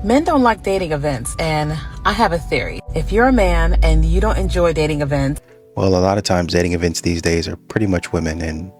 Men don't like dating events, and I have a theory. If you're a man and you don't enjoy dating events... Well, a lot of times dating events these days are pretty much women, and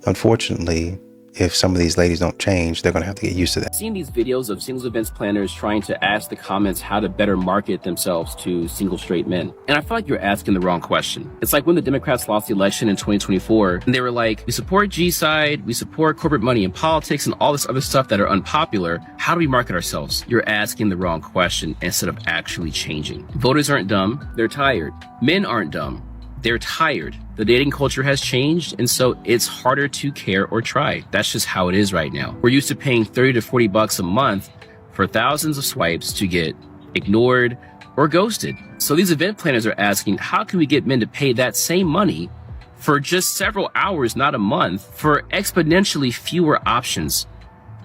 unfortunately, if some of these ladies don't change, they're going to have to get used to that. I've seen these videos of singles events planners trying to ask the comments how to better market themselves to single straight men. And I feel like you're asking the wrong question. It's like when the Democrats lost the election in 2024, and they were like, we support G-side, we support corporate money in politics and all this other stuff that are unpopular. How do we market ourselves? You're asking the wrong question instead of actually changing. Voters aren't dumb, they're tired. Men aren't dumb. They're tired. The dating culture has changed, and so it's harder to care or try. That's just how it is right now. We're used to paying 30 to 40 bucks a month for thousands of swipes to get ignored or ghosted. So these event planners are asking, how can we get men to pay that same money for just several hours, not a month, for exponentially fewer options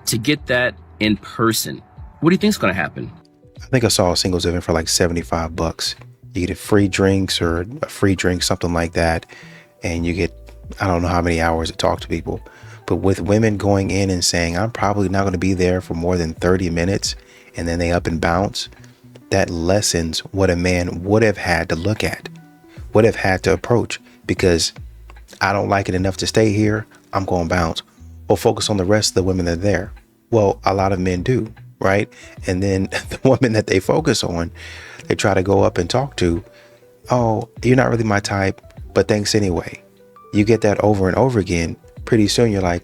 to get that in person? What do you think is going to happen? I think I saw a singles event for like 75 bucks. You get free drinks or a free drink, something like that. And you get, I don't know how many hours to talk to people. But with women going in and saying, I'm probably not going to be there for more than 30 minutes, and then they up and bounce, that lessens what a man would have had to look at, would have had to approach, because I don't like it enough to stay here. I'm going to bounce or focus on the rest of the women that are there. Well, a lot of men do, right? And then the woman that they focus on, they try to go up and talk to, oh, you're not really my type, but thanks anyway. You get that over and over again. Pretty soon you're like,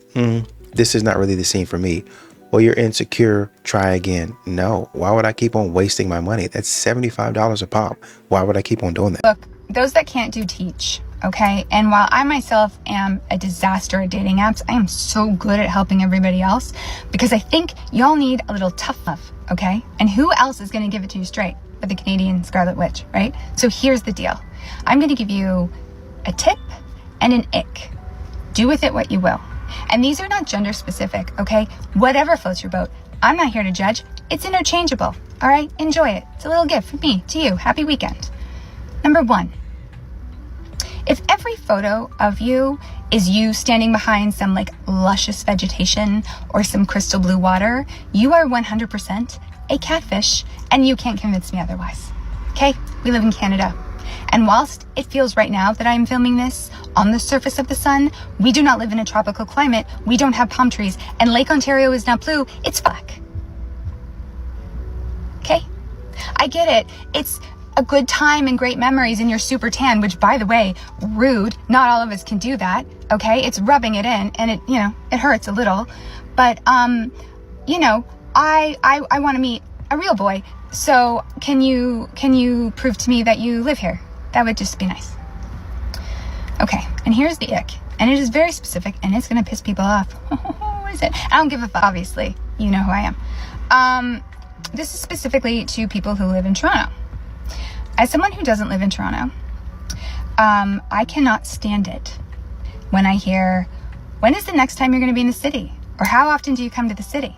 this is not really the scene for me. Well, you're insecure, try again. No, why would I keep on wasting my money? That's $75 a pop. Why would I keep on doing that? Look, those that can't do teach, okay? And while I myself am a disaster at dating apps, I am so good at helping everybody else because I think y'all need a little tough love, okay? And who else is going to give it to you straight but the Canadian Scarlet Witch, right? So here's the deal. I'm going to give you a tip and an ick. Do with it what you will. And these are not gender specific, okay? Whatever floats your boat. I'm not here to judge. It's interchangeable, all right? Enjoy it. It's a little gift from me to you. Happy weekend. Number 1. If every photo of you is you standing behind some like luscious vegetation or some crystal blue water, you are 100% a catfish, and you can't convince me otherwise. Okay? We live in Canada. And whilst it feels right now that I'm filming this on the surface of the sun, we do not live in a tropical climate. We don't have palm trees, and Lake Ontario is not blue, it's black. Okay? I get it. It's a good time and great memories and you're super tan, which by the way, rude. Not all of us can do that. Okay? It's rubbing it in and it, it hurts a little. But, I want to meet a real boy. So can you prove to me that you live here? That would just be nice. Okay. And here's the ick. And it is very specific and it's going to piss people off. What is it? I don't give a fuck, obviously. You know who I am. This is specifically to people who live in Toronto. As someone who doesn't live in Toronto, I cannot stand it when I hear, when is the next time you're going to be in the city? Or how often do you come to the city?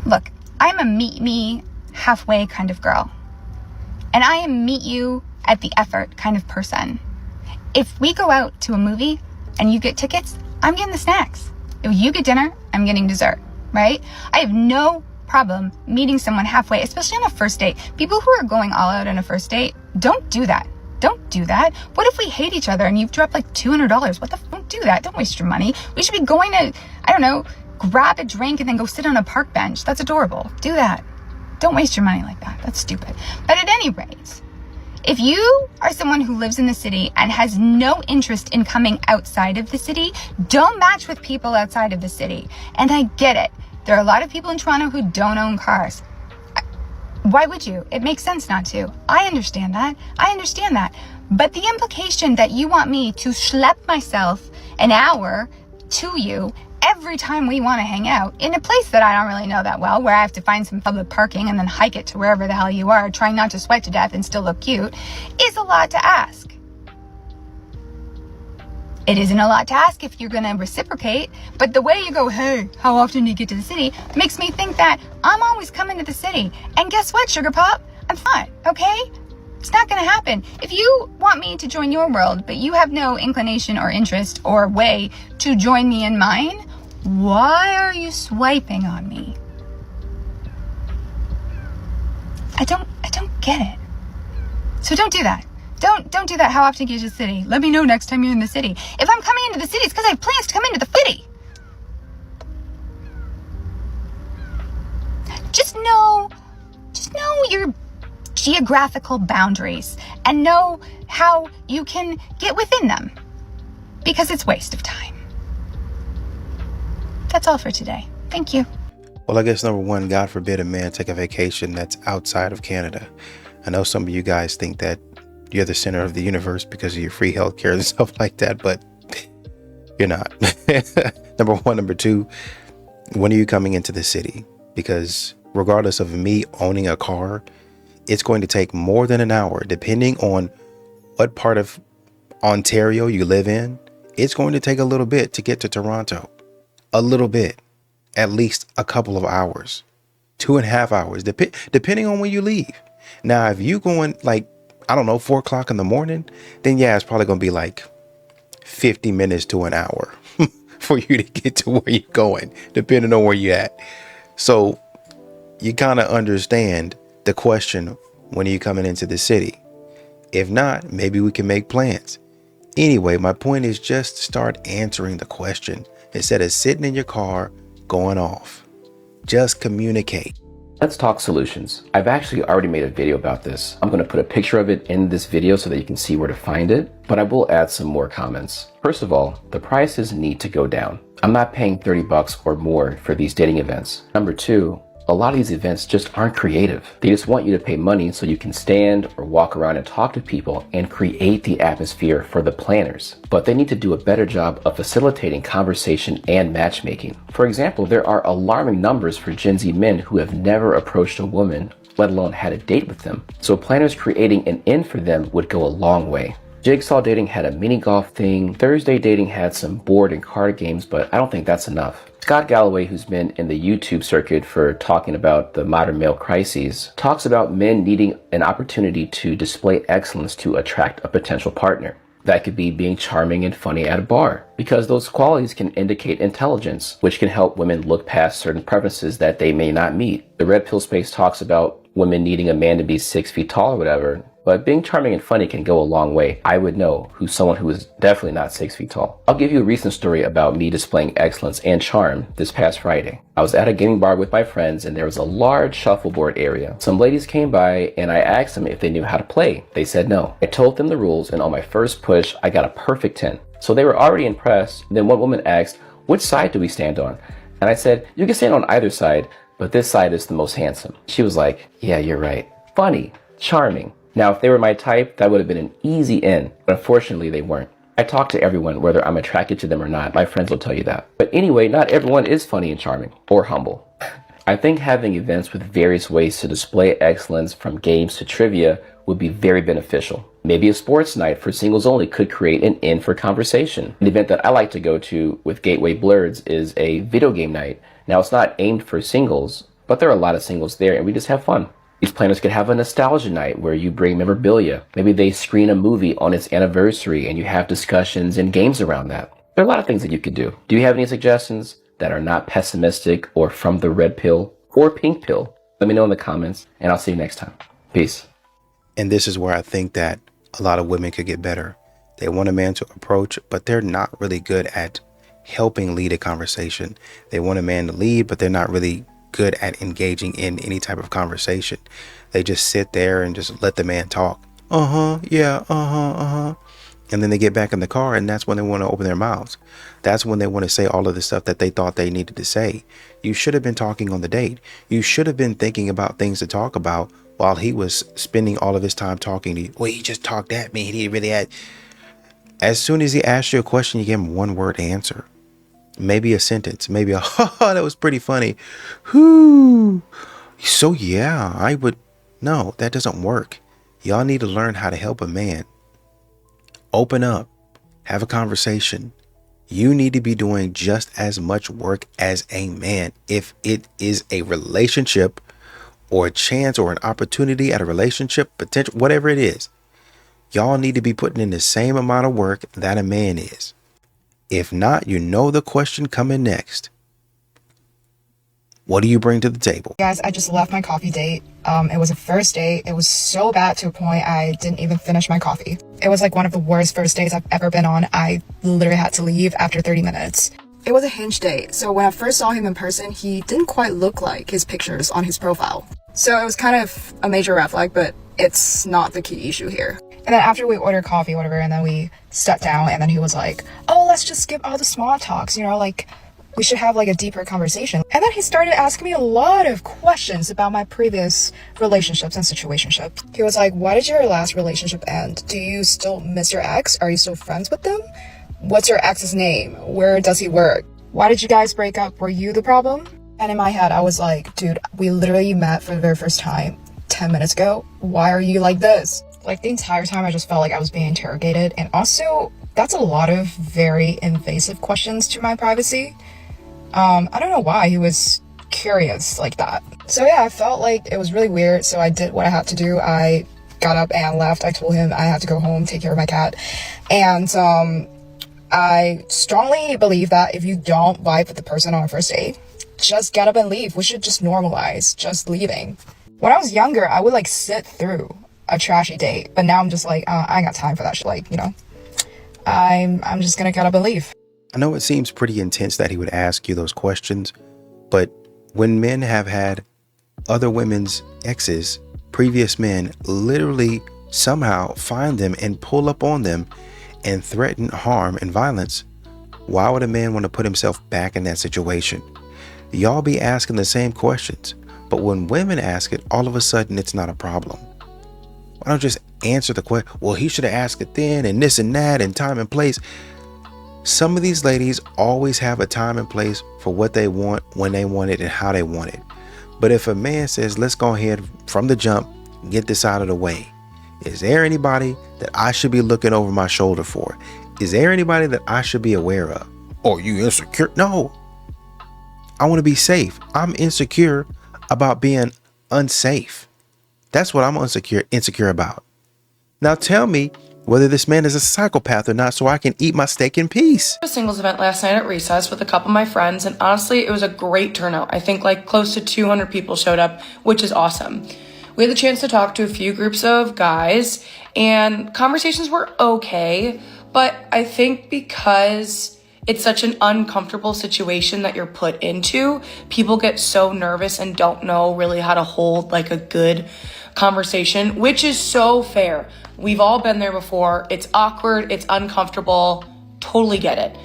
Look, I'm a meet me halfway kind of girl. And I am meet you at the effort kind of person. If we go out to a movie and you get tickets, I'm getting the snacks. If you get dinner, I'm getting dessert, right? I have no problem meeting someone halfway, especially on a first date. People who are going all out on a first date, don't do that. Don't do that. What if we hate each other and you've dropped like $200? What the f? Don't do that. Don't waste your money. We should be going to, I don't know, grab a drink and then go sit on a park bench. That's adorable. Do that. Don't waste your money like that. That's stupid. But at any rate, if you are someone who lives in the city and has no interest in coming outside of the city, don't match with people outside of the city. And I get it. There are a lot of people in Toronto who don't own cars. Why would you? It makes sense not to. I understand that. But the implication that you want me to schlep myself an hour to you every time we want to hang out in a place that I don't really know that well, where I have to find some public parking and then hike it to wherever the hell you are, trying not to sweat to death and still look cute, is a lot to ask. It isn't a lot to ask if you're going to reciprocate, but the way you go, hey, how often do you get to the city, makes me think that I'm always coming to the city. And guess what, Sugar Pop? I'm not, okay? It's not going to happen. If you want me to join your world, but you have no inclination or interest or way to join me in mine, why are you swiping on me? I don't get it. So don't do that. Don't do that. How often do you get to the city? Let me know next time you're in the city. If I'm coming into the city, it's because I have plans to come into the city. Just know your geographical boundaries and know how you can get within them, because it's waste of time. That's all for today. Thank you. Well, I guess number one, God forbid a man take a vacation that's outside of Canada. I know some of you guys think that you're the center of the universe because of your free healthcare and stuff like that, but you're not. Number one. Number two, when are you coming into the city? Because regardless of me owning a car, it's going to take more than an hour, depending on what part of Ontario you live in. It's going to take a little bit to get to Toronto. A little bit, at least a couple of hours, 2.5 hours, depending on when you leave. Now, if you going like, I don't know, 4 o'clock in the morning, then yeah, it's probably going to be like 50 minutes to an hour for you to get to where you're going, depending on where you're at. So you kind of understand the question, when are you coming into the city? If not, maybe we can make plans. Anyway, my point is just start answering the question instead of sitting in your car going off. Just communicate. Let's talk solutions. I've actually already made a video about this. I'm going to put a picture of it in this video so that you can see where to find it, but I will add some more comments. First of all, the prices need to go down. I'm not paying $30 or more for these dating events. Number two, a lot of these events just aren't creative. They just want you to pay money so you can stand or walk around and talk to people and create the atmosphere for the planners. But they need to do a better job of facilitating conversation and matchmaking. For example, there are alarming numbers for Gen Z men who have never approached a woman, let alone had a date with them. So planners creating an in for them would go a long way. Jigsaw dating had a mini golf thing. Thursday dating had some board and card games, but I don't think that's enough. Scott Galloway, who's been in the YouTube circuit for talking about the modern male crises, talks about men needing an opportunity to display excellence to attract a potential partner. That could be being charming and funny at a bar, because those qualities can indicate intelligence, which can help women look past certain preferences that they may not meet. The red pill space talks about women needing a man to be 6 feet tall or whatever, but being charming and funny can go a long way. I would know who's someone who is definitely not 6 feet tall. I'll give you a recent story about me displaying excellence and charm this past Friday. I was at a gaming bar with my friends and there was a large shuffleboard area. Some ladies came by and I asked them if they knew how to play. They said no. I told them the rules and on my first push, I got a perfect 10. So they were already impressed. Then one woman asked, which side do we stand on? And I said, you can stand on either side, but this side is the most handsome. She was like, yeah, you're right. Funny, charming. Now, if they were my type, that would have been an easy in, but unfortunately they weren't. I talk to everyone, whether I'm attracted to them or not. My friends will tell you that. But anyway, not everyone is funny and charming or humble. I think having events with various ways to display excellence, from games to trivia, would be very beneficial. Maybe a sports night for singles only could create an in for conversation. An event that I like to go to with Gateway Blurs is a video game night. Now, it's not aimed for singles, but there are a lot of singles there and we just have fun. These planners could have a nostalgia night where you bring memorabilia. Maybe they screen a movie on its anniversary and you have discussions and games around that. There are a lot of things that you could do. Do you have any suggestions that are not pessimistic or from the red pill or pink pill? Let me know in the comments and I'll see you next time. Peace. And this is where I think that a lot of women could get better. They want a man to approach, but they're not really good at helping lead a conversation. They want a man to lead, but they're not really good at engaging in any type of conversation. They just sit there and just let the man talk. Yeah, and then they get back in the car and that's when they want to open their mouths. That's when they want to say all of the stuff that they thought they needed to say. You should have been talking on the date. You should have been thinking about things to talk about while he was spending all of his time talking to you. Well, he just talked at me. He really had. As soon as he asked you a question, you gave him one word answer. Maybe a sentence, maybe a, that was pretty funny. Whoo. So yeah, I would. No, that doesn't work. Y'all need to learn how to help a man. Open up, have a conversation. You need to be doing just as much work as a man. If it is a relationship or a chance or an opportunity at a relationship, potential, whatever it is, y'all need to be putting in the same amount of work that a man is. If not, you know the question coming next. What do you bring to the table? Guys, I just left my coffee date. It was a first date. It was so bad to a point I didn't even finish my coffee. It was like one of the worst first dates I've ever been on. I literally had to leave after 30 minutes. It was a Hinge date, so when I first saw him in person, he didn't quite look like his pictures on his profile. So it was kind of a major red flag, but it's not the key issue here. And then after we ordered coffee, whatever, and then we sat down, and then he was like, oh, let's just skip all the small talks, like, we should have like a deeper conversation. And then he started asking me a lot of questions about my previous relationships and situationships. He was like, why did your last relationship end? Do you still miss your ex? Are you still friends with them? What's your ex's name? Where does he work? Why did you guys break up? Were you the problem? And in my head, I was like, dude, we literally met for the very first time 10 minutes ago. Why are you like this? Like the entire time I just felt like I was being interrogated. And also, that's a lot of very invasive questions to my privacy. I don't know why he was curious like that. So yeah, I felt like it was really weird. So I did what I had to do. I got up and left. I told him I had to go home, take care of my cat. And I strongly believe that if you don't vibe with the person on a first date, just get up and leave. We should just normalize just leaving. When I was younger, I would like sit through a trashy date, but now I'm just like, I ain't got time for that shit. Like, I'm just gonna get up and leave. I know it seems pretty intense that he would ask you those questions, but when men have had other women's exes, previous men literally somehow find them and pull up on them and threaten harm and violence, why would a man want to put himself back in that situation? Y'all be asking the same questions, but when women ask it, all of a sudden it's not a problem. Why don't just answer the question? Well, he should have asked it then and this and that and time and place. Some of these ladies always have a time and place for what they want, when they want it, and how they want it. But if a man says, let's go ahead from the jump, get this out of the way. Is there anybody that I should be looking over my shoulder for? Is there anybody that I should be aware of? Oh, you insecure? No. I want to be safe. I'm insecure about being unsafe. That's what I'm insecure about. Now tell me whether this man is a psychopath or not so I can eat my steak in peace. A singles event last night at recess with a couple of my friends, and honestly, it was a great turnout. I think like close to 200 people showed up, which is awesome. We had the chance to talk to a few groups of guys, and conversations were okay, but I think because it's such an uncomfortable situation that you're put into, people get so nervous and don't know really how to hold like a good conversation, which is so fair. We've all been there before. It's awkward, it's uncomfortable, totally get it.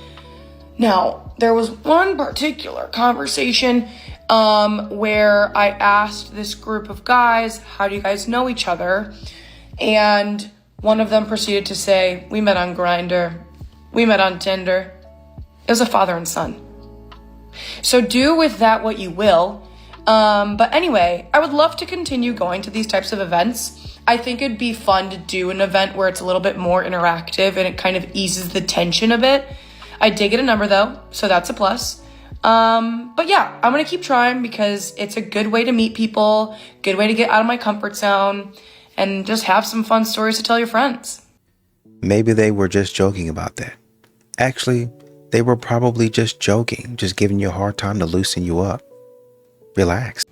Now, there was one particular conversation where I asked this group of guys, how do you guys know each other? And one of them proceeded to say, we met on Grindr, we met on Tinder. It was a father and son. So do with that what you will. But anyway, I would love to continue going to these types of events. I think it'd be fun to do an event where it's a little bit more interactive and it kind of eases the tension a bit. I did get a number though, so that's a plus. But yeah, I'm gonna keep trying because it's a good way to meet people, good way to get out of my comfort zone, and just have some fun stories to tell your friends. Maybe they were just joking about that. Actually, they were probably just joking, just giving you a hard time to loosen you up. Relax.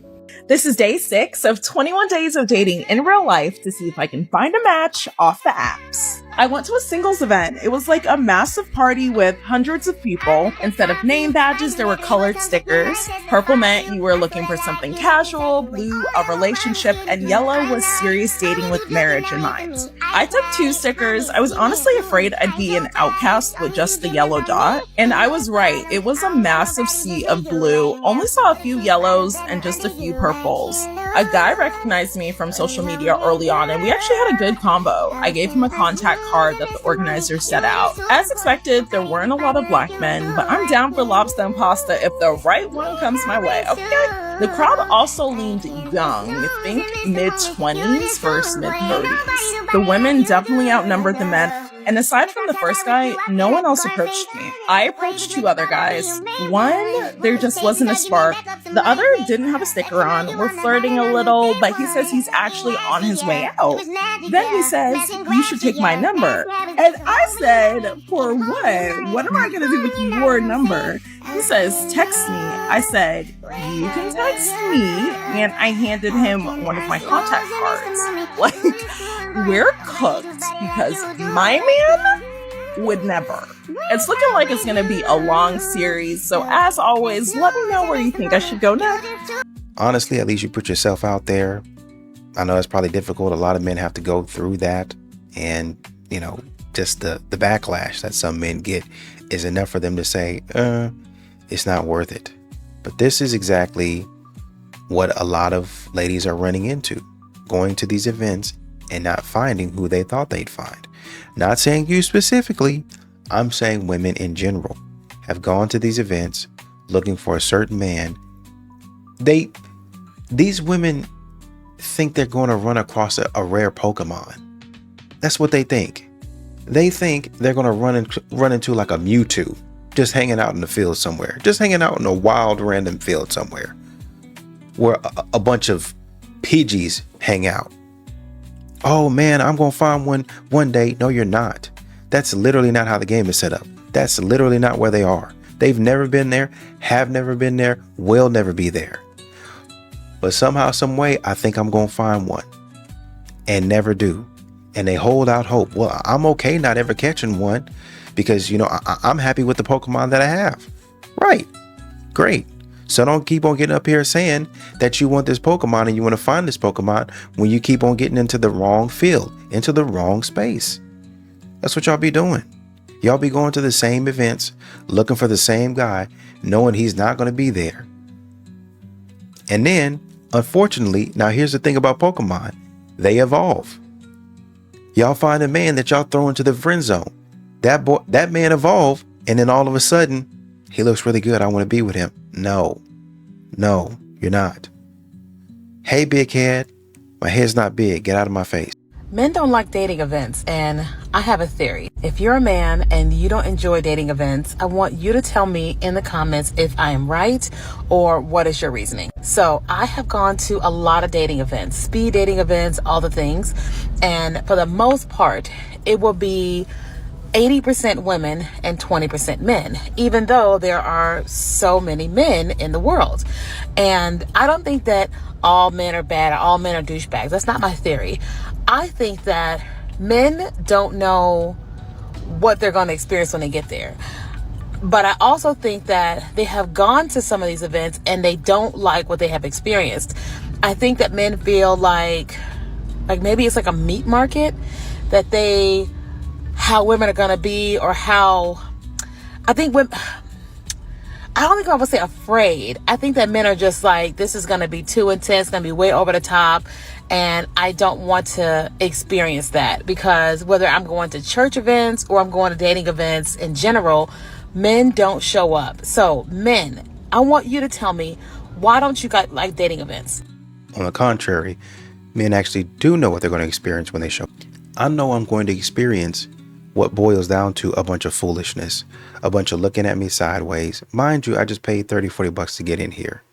This is day 6 of 21 days of dating in real life to see if I can find a match off the apps. I went to a singles event. It was like a massive party with hundreds of people. Instead of name badges, there were colored stickers. Purple meant you were looking for something casual, blue, a relationship, and yellow was serious dating with marriage in mind. I took 2 stickers. I was honestly afraid I'd be an outcast with just the yellow dot. And I was right. It was a massive sea of blue. Only saw a few yellows and just a few purples. A guy recognized me from social media early on and we actually had a good combo. I gave him a contact card that the organizers set out. As expected, there weren't a lot of black men, but I'm down for lobster and pasta if the right one comes my way, okay? The crowd also leaned young, think mid-20s versus mid-30s. The women definitely outnumbered the men. And aside from the first guy, no one else approached me. I approached two other guys. One, there just wasn't a spark. The other didn't have a sticker on. We're flirting a little, but he says he's actually on his way out. Then he says, you should take my number. And I said, for what? What am I going to do with your number? He says, text me. I said, you can text me. And I handed him one of my contact cards. Like, we're cooked because my man would never. It's looking like it's going to be a long series. So as always, let me know where you think I should go next. Honestly, at least you put yourself out there. I know it's probably difficult. A lot of men have to go through that. And, just the backlash that some men get is enough for them to say, it's not worth it. But this is exactly what a lot of ladies are running into, going to these events and not finding who they thought they'd find. Not saying you specifically, I'm saying women in general have gone to these events looking for a certain man. These women think they're going to run across a rare Pokemon. That's what they think. They think they're going to run into like a Mewtwo, just hanging out in the field somewhere, just hanging out in a wild random field somewhere where a bunch of Pidgeys hang out. Oh man, I'm going to find one day. No, you're not. That's literally not how the game is set up. That's literally not where they are. They've never been there, have never been there, will never be there. But somehow, some way, I think I'm going to find one and never do. And they hold out hope. Well, I'm okay not ever catching one because, I'm happy with the Pokemon that I have. Right. Great. So don't keep on getting up here saying that you want this Pokemon and you want to find this Pokemon when you keep on getting into the wrong field, into the wrong space. That's what y'all be doing. Y'all be going to the same events, looking for the same guy, knowing he's not going to be there. And then, unfortunately, now here's the thing about Pokemon. They evolve. Y'all find a man that y'all throw into the friend zone. That man evolved, and then all of a sudden, he looks really good. I want to be with him. No, you're not. Hey, big head. My head's not big. Get out of my face. Men don't like dating events, and I have a theory. If you're a man and you don't enjoy dating events, I want you to tell me in the comments if I am right or what is your reasoning. So I have gone to a lot of dating events, speed dating events, all the things. And for the most part, it will be 80% women and 20% men, even though there are so many men in the world. And I don't think that all men are bad or all men are douchebags. That's not my theory. I think that men don't know what they're going to experience when they get there. But I also think that they have gone to some of these events and they don't like what they have experienced. I think that men feel like maybe it's like a meat market, that how women are going to be, or how I think women, I don't think I would say afraid. I think that men are just like, this is going to be too intense, going to be way over the top. And I don't want to experience that, because whether I'm going to church events or I'm going to dating events in general, men don't show up. So men, I want you to tell me, why don't you guys like dating events? On the contrary, men actually do know what they're going to experience when they show up. I know I'm going to experience what boils down to a bunch of foolishness, a bunch of looking at me sideways. Mind you, I just paid $30-$40 to get in here.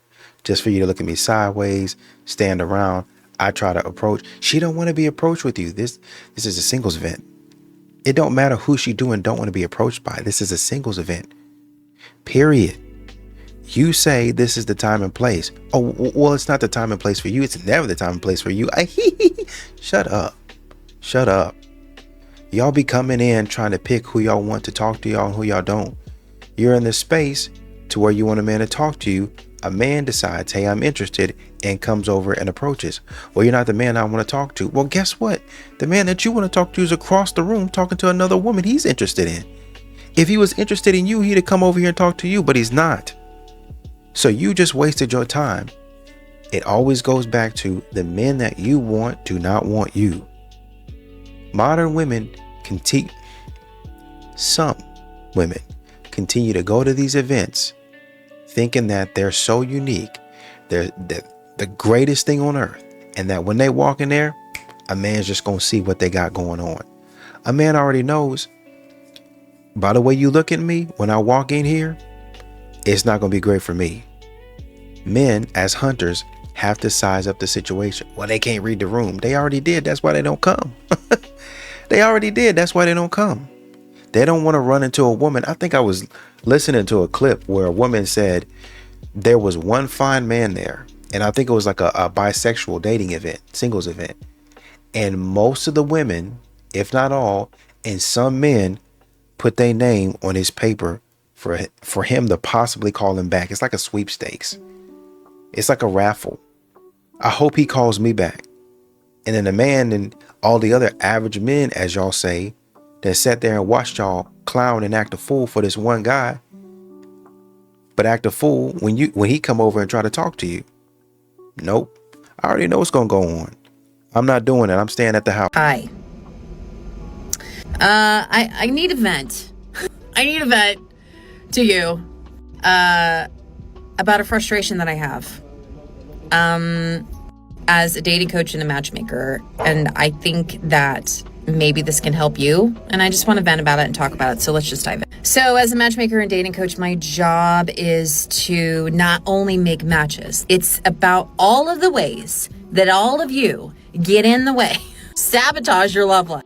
Just for you to look at me sideways, stand around. I try to approach. She don't want to be approached with you. This is a singles event. It don't matter who she do and don't want to be approached by. This is a singles event. Period. You say this is the time and place. Oh, well, it's not the time and place for you. It's never the time and place for you. Shut up. Shut up. Y'all be coming in trying to pick who y'all want to talk to y'all and who y'all don't. You're in this space to where you want a man to talk to you. A man decides, hey, I'm interested, and comes over and approaches. Well, you're not the man I want to talk to. Well, guess what? The man that you want to talk to is across the room talking to another woman he's interested in. If he was interested in you, he'd have come over here and talked to you, but he's not. So you just wasted your time. It always goes back to the men that you want do not want you. Modern women some women continue to go to these events thinking that they're so unique, they're the greatest thing on earth, and that when they walk in there, a man's just gonna see what they got going on. A man already knows, by the way you look at me when I walk in here, it's not going to be great for me. Men, as hunters, have to size up the situation. Well, they can't read the room. They already did. That's why they don't come. They already did. That's why they don't come. They don't want to run into a woman. I think I was listening to a clip where a woman said there was one fine man there. And I think it was like a bisexual dating event, singles event. And most of the women, if not all, and some men put their name on his paper for him to possibly call him back. It's like a sweepstakes. It's like a raffle. I hope he calls me back. And then the man and all the other average men, as y'all say, that sat there and watched y'all clown and act a fool for this one guy, but act a fool when he come over and try to talk to you. Nope. I already know what's gonna go on. I'm not doing it. I'm staying at the house. Hi. I need a vent. I need a vent to you about a frustration that I have as a dating coach and a matchmaker. And I think that maybe this can help you. And I just want to vent about it and talk about it. So let's just dive in. So as a matchmaker and dating coach, my job is to not only make matches, it's about all of the ways that all of you get in the way, sabotage your love life.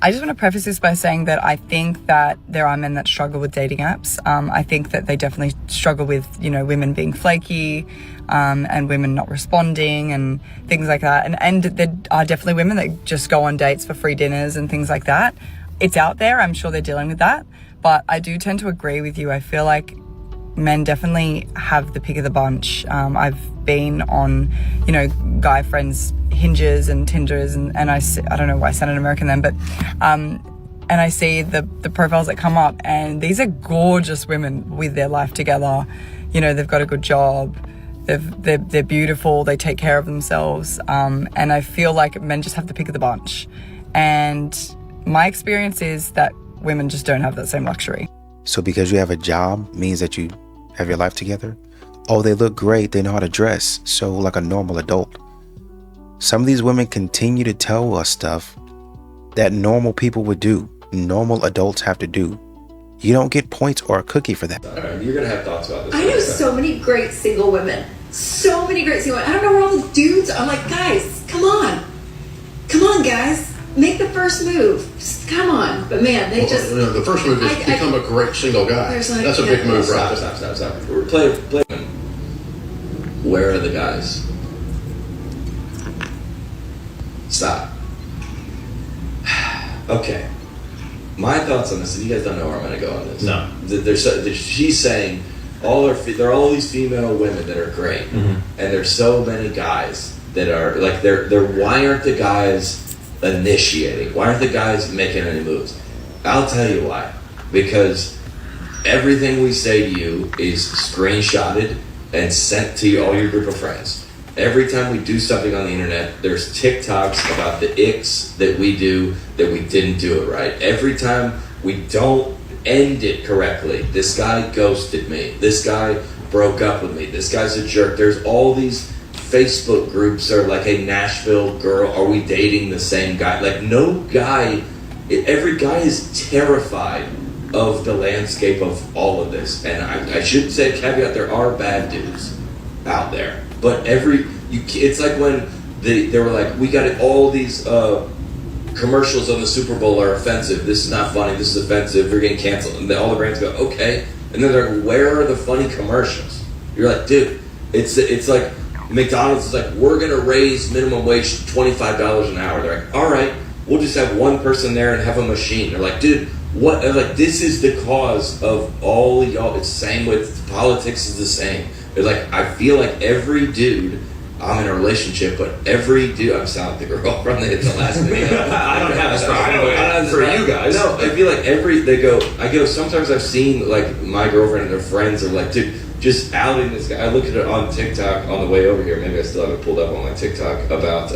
I just want to preface this by saying that I think that there are men that struggle with dating apps. I think that they definitely struggle with, women being flaky, and women not responding and things like that. And there are definitely women that just go on dates for free dinners and things like that. It's out there. I'm sure they're dealing with that. But I do tend to agree with you. I feel like men definitely have the pick of the bunch. I've been on, guy friends Hinges and Tinders, and I don't know why I sounded American then, but and I see the profiles that come up, and these are gorgeous women with their life together. They've got a good job, they're beautiful, they take care of themselves, and I feel like men just have the pick of the bunch. And my experience is that women just don't have that same luxury. So because you have a job means that you have your life together? Oh, they look great, they know how to dress, so like a normal adult. Some of these women continue to tell us stuff that normal people would do, normal adults have to do. You don't get points or a cookie for that. All right, you're going to have thoughts about this. I know so many great single women. So many great single women. I don't know where all the dudes are. I'm like, guys, come on. Come on, guys. Make the first move. Just come on. But man, they just... the first move is become a great single guy. That's a big move, right? Stop. Play. Where are the guys? Stop. Okay. My thoughts on this, and you guys don't know where I'm going to go on this. No. She's saying there are all these female women that are great, and there's so many guys that are like why aren't the guys initiating? Why aren't the guys making any moves? I'll tell you why. Because everything we say to you is screenshotted and sent to all your group of friends. Every time we do something on the internet, there's TikToks about the icks that we do that we didn't do it right. Every time we don't end it correctly, this guy ghosted me. This guy broke up with me. This guy's a jerk. There's all these Facebook groups are like, hey, Nashville girl, are we dating the same guy? Like no guy, every guy is terrified of the landscape of all of this. And I should say, caveat, there are bad dudes out there. But it's like when they were like, we got all these commercials on the Super Bowl are offensive. This is not funny. This is offensive. We're getting canceled. And all the brands go, okay. And then they're like, where are the funny commercials? You're like, dude, it's like McDonald's is like, we're going to raise minimum wage $25 an hour. They're like, all right, we'll just have one person there and have a machine. They're like, dude, what? They're like, this is the cause of all of y'all. It's the same with politics is the same. It's like, I feel like every dude, I'm in a relationship, but every dude, I'm sounding like the girl from the last video. I don't have this problem. For you guys. No, I feel like sometimes I've seen like my girlfriend and her friends are like, dude, just outing this guy. I looked at it on TikTok on the way over here. Maybe I still have it pulled up on my TikTok about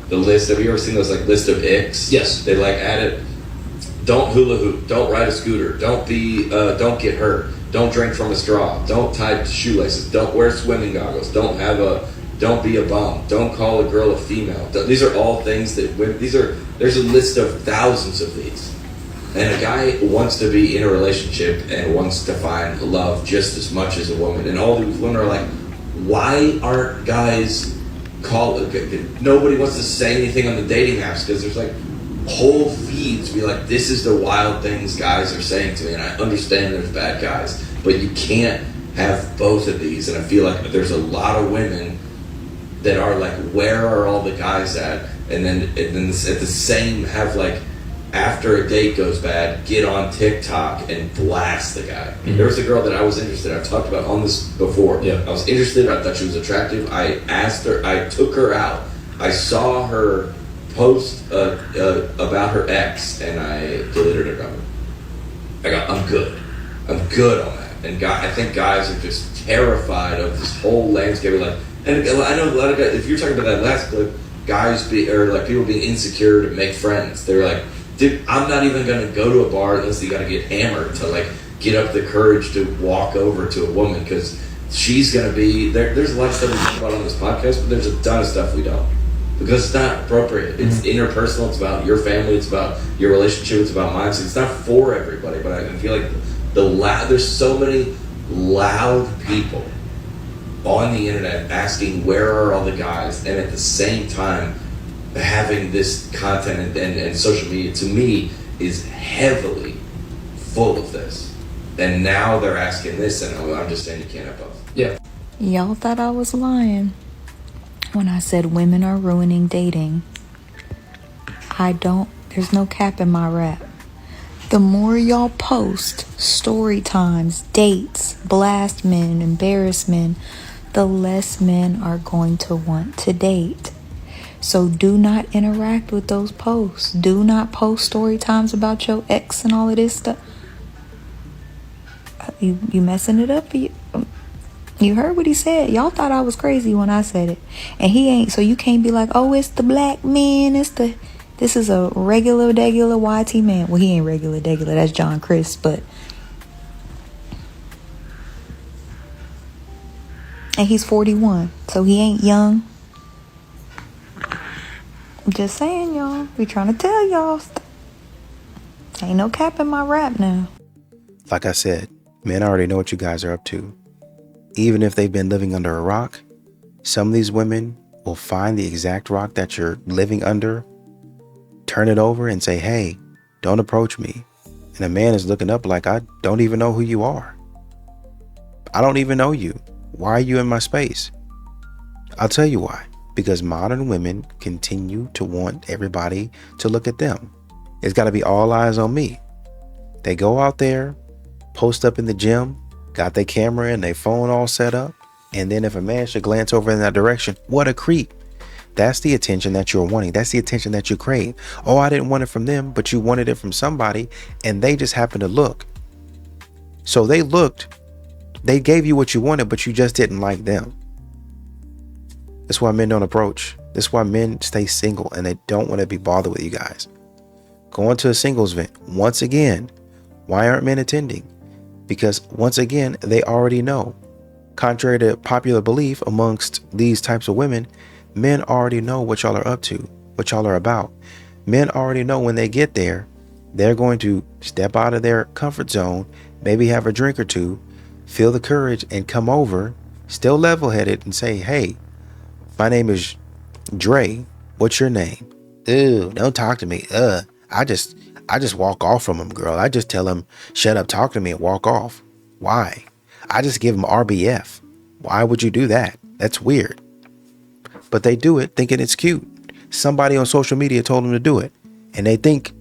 the list. Have you ever seen those like list of icks? Yes. They like added, don't hula hoop, don't ride a scooter, don't get hurt. Don't drink from a straw. Don't tie shoelaces. Don't wear swimming goggles. Don't have a Don't be a bum. Don't call a girl a female. These are all things that women, there's a list of thousands of these. And a guy wants to be in a relationship and wants to find love just as much as a woman. And all these women are like, why aren't guys nobody wants to say anything on the dating apps, because there's like whole feeds be like, this is the wild things guys are saying to me. And I understand there's bad guys, but you can't have both of these. And I feel like there's a lot of women that are like, where are all the guys at? And then at the same have like, after a date goes bad, get on TikTok and blast the guy. Mm-hmm. There was a girl that I was interested in. I've talked about on this before. Yeah. I was interested. I thought she was attractive. I asked her. I took her out. I saw her post about her ex, and I deleted her number. I'm good. I'm good on that. And I think guys are just terrified of this whole landscape. Like, and I know a lot of guys. If you're talking about that last clip, people being insecure to make friends. They're like, dude, I'm not even going to go to a bar unless you got to get hammered to like get up the courage to walk over to a woman, because she's going to be there. There's a lot of stuff we talk about on this podcast, but there's a ton of stuff we don't, because it's not appropriate. It's interpersonal. It's about your family. It's about your relationship. It's about mine. So it's not for everybody. But I feel like there's so many loud people on the internet asking where are all the guys, and at the same time having this content and social media, to me, is heavily full of this. And now they're asking this, and I'm just saying you can't have both. Yeah. Y'all thought I was lying when I said women are ruining dating. There's no cap in my rap. The more y'all post story times, dates, blast men, embarrass men, the less men are going to want to date. So do not interact with those posts. Do not post story times about your ex and all of this stuff. You messing it up. You heard what he said. Y'all thought I was crazy when I said it. And he ain't. So you can't be like, oh, it's the black man. This is a regular YT man. Well, he ain't regular. That's John Chris. But. And he's 41. So he ain't young. I'm just saying, y'all. We trying to tell y'all. Ain't no cap in my rap now. Like I said, men already know what you guys are up to. Even if they've been living under a rock, some of these women will find the exact rock that you're living under, turn it over and say, hey, don't approach me. And a man is looking up like, I don't even know who you are. I don't even know you. Why are you in my space? I'll tell you why. Because modern women continue to want everybody to look at them. It's got to be all eyes on me. They go out there, post up in the gym, got their camera and their phone all set up. And then if a man should glance over in that direction, what a creep. That's the attention that you're wanting. That's the attention that you crave. Oh, I didn't want it from them, but you wanted it from somebody, and they just happened to look. So they looked, they gave you what you wanted, but you just didn't like them. That's why men don't approach. That's why men stay single and they don't want to be bothered with you guys. Going to a singles event. Once again, why aren't men attending? Because once again, they already know. Contrary to popular belief amongst these types of women, men already know what y'all are up to, what y'all are about. Men already know when they get there, they're going to step out of their comfort zone, maybe have a drink or two, feel the courage and come over, still level-headed, and say, hey, my name is Dre. What's your name? Ew, don't talk to me. I just walk off from him, girl. I just tell him, shut up, talk to me, and walk off. Why? I just give him RBF. Why would you do that? That's weird. But they do it thinking it's cute. Somebody on social media told them to do it. And they think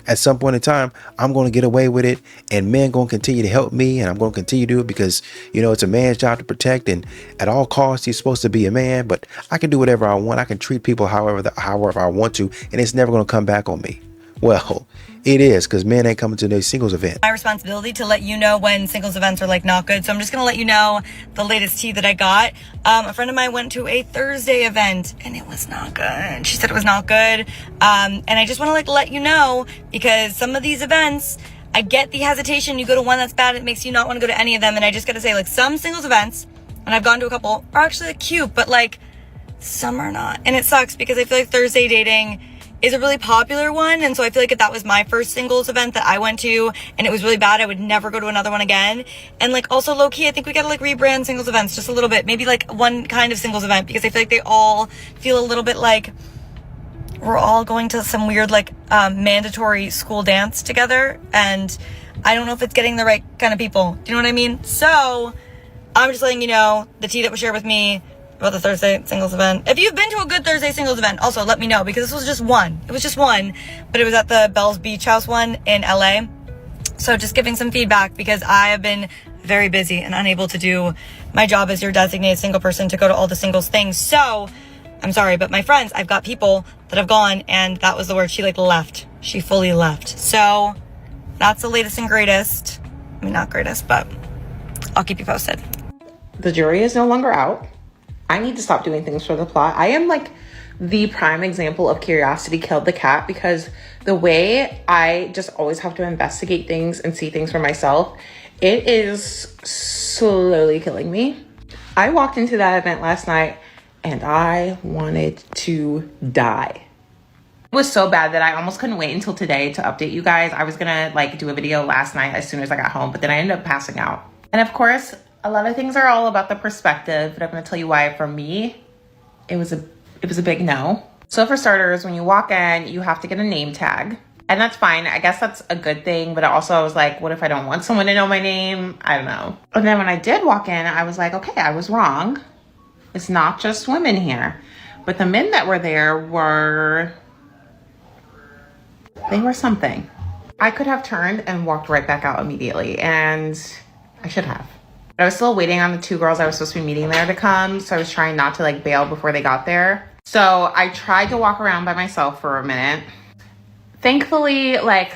at some point in time, I'm going to get away with it, and men going to continue to help me, and I'm going to continue to do it because, you know, it's a man's job to protect, and at all costs, he's supposed to be a man, but I can do whatever I want. I can treat people however I want to, and it's never going to come back on me. Well, it is, because men ain't coming to those singles event. My responsibility to let you know when singles events are like not good. So I'm just going to let you know the latest tea that I got. A friend of mine went to a Thursday event and it was not good. She said it was not good. And I just want to let you know, because some of these events, I get the hesitation. You go to one that's bad, it makes you not want to go to any of them. And I just got to say, some singles events and I've gone to a couple, are actually cute, but like some are not. And it sucks because I feel like Thursday dating is a really popular one. And so I feel like if that was my first singles event that I went to and it was really bad, I would never go to another one again. And like also low key, I think we gotta like rebrand singles events just a little bit. Maybe like one kind of singles event, because I feel like they all feel a little bit like we're all going to some weird like mandatory school dance together. And I don't know if it's getting the right kind of people. Do you know what I mean? So I'm just letting you know the tea that was shared with me about the Thursday singles event. If you've been to a good Thursday singles event, also let me know, because this was just one. It was just one, but it was at the Bell's Beach House one in LA. So just giving some feedback, because I have been very busy and unable to do my job as your designated single person to go to all the singles things. So I'm sorry, but my friends, I've got people that have gone, and that was the word. She like left. She fully left. So that's the latest and greatest. I mean, not greatest, but I'll keep you posted. The jury is no longer out. I need to stop doing things for the plot. I am like the prime example of curiosity killed the cat, because the way I just always have to investigate things and see things for myself, it is slowly killing me. I walked into that event last night and I wanted to die. It was so bad that I almost couldn't wait until today to update you guys. I was gonna like do a video last night as soon as I got home, but then I ended up passing out. And of course, a lot of things are all about the perspective, but I'm gonna tell you why for me, it was a big no. So for starters, when you walk in, you have to get a name tag. And that's fine. I guess that's a good thing. But also I was like, what if I don't want someone to know my name? I don't know. And then when I did walk in, I was like, okay, I was wrong. It's not just women here. But the men that were there they were something. I could have turned and walked right back out immediately, and I should have. I was still waiting on the two girls I was supposed to be meeting there to come, so I was trying not to like bail before they got there. So I tried to walk around by myself for a minute. Thankfully, like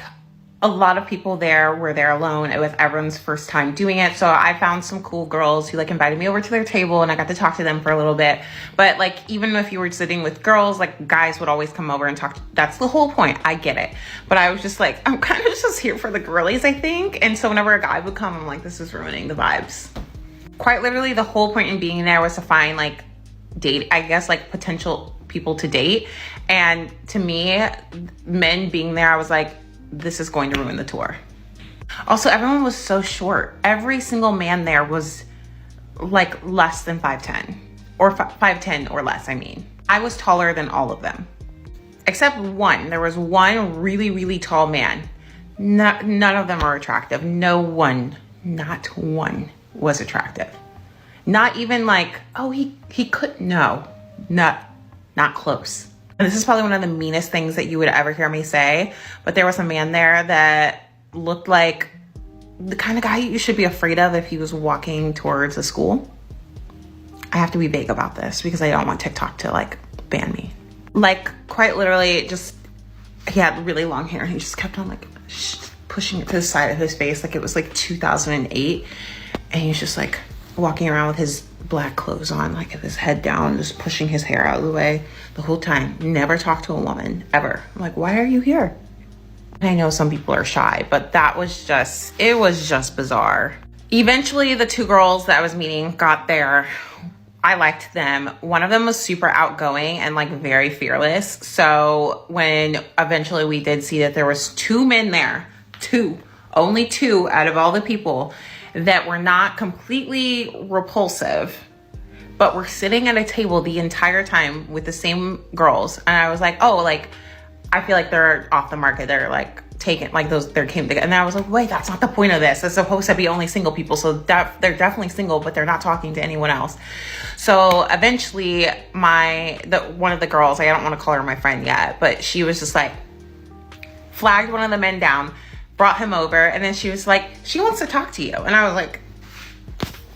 a lot of people there were there alone. It was everyone's first time doing it. So I found some cool girls who like invited me over to their table, and I got to talk to them for a little bit. But like, even if you were sitting with girls, like guys would always come over and talk. That's the whole point. I get it. But I was just like, I'm kind of just here for the girlies, I think. And so whenever a guy would come, I'm like, this is ruining the vibes. Quite literally, the whole point in being there was to find like potential people to date. And to me, men being there, I was like, this is going to ruin the tour. Also, everyone was so short. Every single man there was like less than 5'10", or 5'10" or less. I mean, I was taller than all of them, except one. There was one really, really tall man. None of them are attractive. No one, not one was attractive. Not even like, oh, he could, no, not close. And this is probably one of the meanest things that you would ever hear me say, but there was a man there that looked like the kind of guy you should be afraid of if he was walking towards a school. I have to be vague about this because I don't want TikTok to like ban me. Like quite literally, just he had really long hair and he just kept on like pushing it to the side of his face like it was like 2008, and he was just like walking around with his black clothes on, like with his head down, just pushing his hair out of the way the whole time. Never talked to a woman ever. I'm like, why are you here? And I know some people are shy, but it was just bizarre. Eventually the two girls that I was meeting got there. I liked them. One of them was super outgoing and like very fearless. So when eventually we did see that there was two men there, only two out of all the people, that were not completely repulsive, but were sitting at a table the entire time with the same girls. And I was like, oh, like, I feel like they're off the market. They're like taken, like those, they came together. And I was like, wait, that's not the point of this. It's supposed to be only single people. So they're definitely single, but they're not talking to anyone else. So eventually one of the girls, I don't want to call her my friend yet, but she was just like, flagged one of the men down, brought him over, and then she was like, she wants to talk to you. And I was like,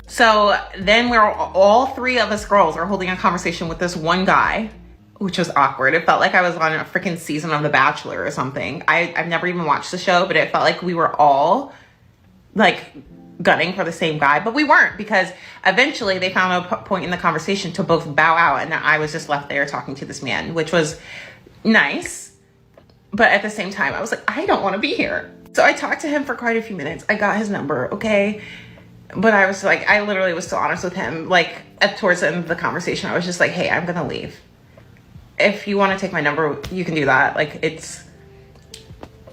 so then all three of us girls are holding a conversation with this one guy, which was awkward. It felt like I was on a freaking season of The Bachelor or something. I've never even watched the show, but it felt like we were all like gunning for the same guy, but we weren't, because eventually they found a point in the conversation to both bow out, and I was just left there talking to this man, which was nice. But at the same time, I was like, I don't want to be here. So I talked to him for quite a few minutes. I got his number, okay? But I was like, I literally was so honest with him. Like towards the end of the conversation, I was just like, hey, I'm gonna leave. If you want to take my number, you can do that. Like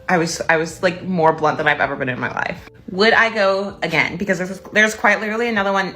I was like more blunt than I've ever been in my life. Would I go again? Because there's quite literally another one.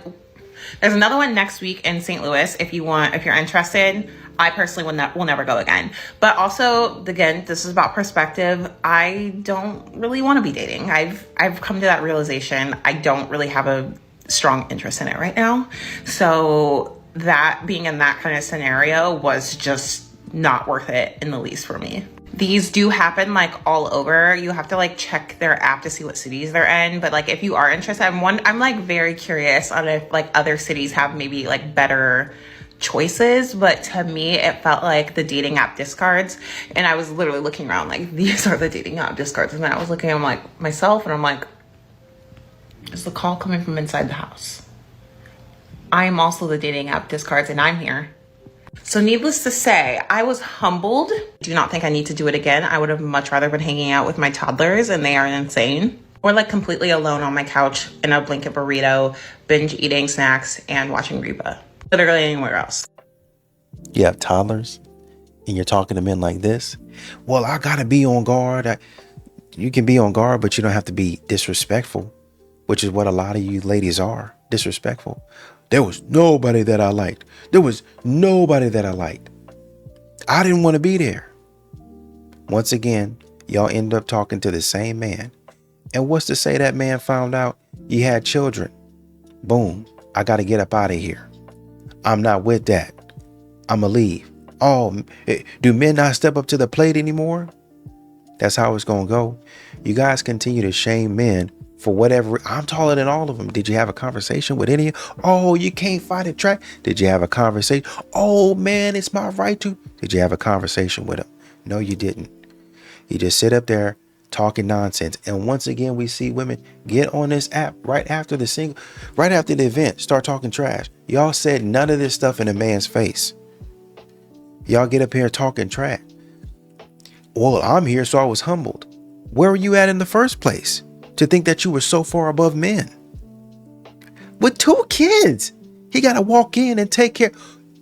There's another one next week in St. Louis. If you're interested. I personally will never go again. But also, again, this is about perspective. I don't really want to be dating. I've come to that realization. I don't really have a strong interest in it right now. So that being in that kind of scenario was just not worth it in the least for me. These do happen like all over. You have to like check their app to see what cities they're in. But like if you are interested, I'm like very curious on if like other cities have maybe like better choices. But to me, it felt like the dating app discards. And I was literally looking around like, these are the dating app discards. And then I was looking at them like myself and I'm like, is the call coming from inside the house? I am also the dating app discards and I'm here. So needless to say, I was humbled. Do not think I need to do it again. I would have much rather been hanging out with my toddlers and they are insane. Or like completely alone on my couch in a blanket burrito, binge eating snacks and watching Reba. Literally anywhere else. You have toddlers and you're talking to men like this. Well, I gotta be on guard. You can be on guard, but you don't have to be disrespectful, which is what a lot of you ladies are. Disrespectful. There was nobody that I liked. There was nobody that I liked. I didn't want to be there. Once again, y'all end up talking to the same man. And what's to say that man found out you had children? Boom. I got to get up out of here. I'm not with that. I'm going to leave. Oh, do men not step up to the plate anymore? That's how it's going to go. You guys continue to shame men for whatever. I'm taller than all of them. Did you have a conversation with any? Oh, you can't fight a track. Did you have a conversation? Oh man, it's my right to. Did you have a conversation with him? No, you didn't. You just sit up there talking nonsense. And once again, we see women get on this app right after the event, start talking trash. Y'all said none of this stuff in a man's face. Y'all get up here talking trash. Well, I'm here, so I was humbled. Where were you at in the first place to think that you were so far above men? With 2 kids, he got to walk in and take care.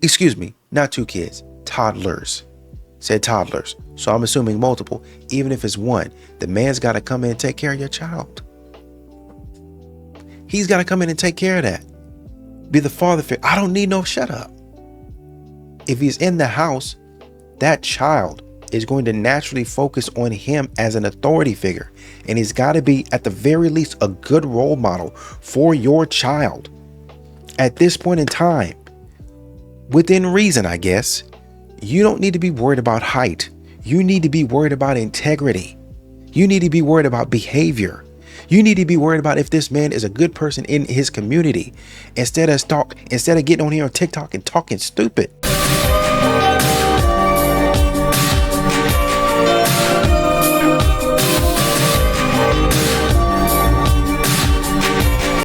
Excuse me, not 2 kids, toddlers. Said toddlers. So I'm assuming multiple. Even if it's 1, the man's got to come in and take care of your child. He's got to come in and take care of that. Be the father figure. I don't need no shut up. If he's in the house, that child is going to naturally focus on him as an authority figure. And he's got to be, at the very least, a good role model for your child. At this point in time, within reason, I guess, you don't need to be worried about height. You need to be worried about integrity. You need to be worried about behavior. You need to be worried about if this man is a good person in his community, instead of getting on here on TikTok and talking stupid.